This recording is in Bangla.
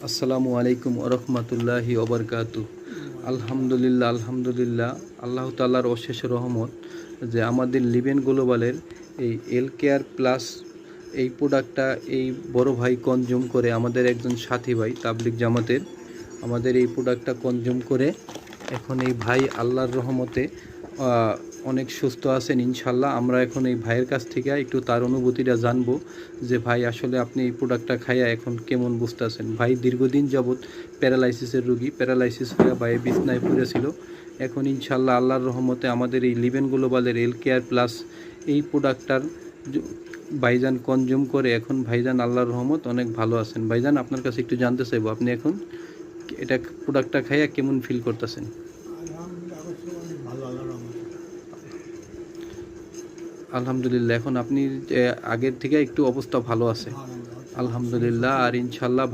আসসালামু আলাইকুম ওরহমতুল্লাহি ওবরকাতু। আলহামদুলিল্লাহ আলহামদুলিল্লাহ, আল্লাহ তাআলার অশেষ রহমত যে আমাদের লিবেন গ্লোবালের এই এল কেয়ার প্লাস এই প্রোডাক্টটা এই বড় ভাই কনজিউম করে, আমাদের একজন সাথী ভাই তাবলিগ জামাতের আমাদের এই প্রোডাক্টটা কনজিউম করে এখন এই ভাই আল্লাহর রহমতে অনেক সুস্থ আছেন ইনশাল্লাহ। আমরা এখন এই ভাইয়ের কাছ থেকে একটু তার অনুভূতিটা জানবো যে ভাই আসলে আপনি এই প্রোডাক্টটা খাইয়া এখন কেমন বুঝতেছেন। ভাই দীর্ঘদিন যাবৎ প্যারালাইসিসের রুগী, প্যারালাইসিস হয়ে ভাই বিছনায় পড়েছিল। এখন ইনশাল্লাহ আল্লাহর রহমতে আমাদের এই লিবেন গ্লোবালের এল কেয়ার প্লাস এই প্রোডাক্টটার ভাইজান কনজিউম করে এখন ভাইজান আল্লাহর রহমত অনেক ভালো আছেন। ভাইজান আপনার কাছে একটু জানতে চাইবো, আপনি এখন এটা প্রোডাক্টটা খাইয়া কেমন ফিল করতেছেন? আলহামদুলিল্লাহ, এখন আপনি আগের থেকে একটু অবস্থা ভালো আছে? আলহামদুলিল্লাহ। আর ইনশাল্লাহ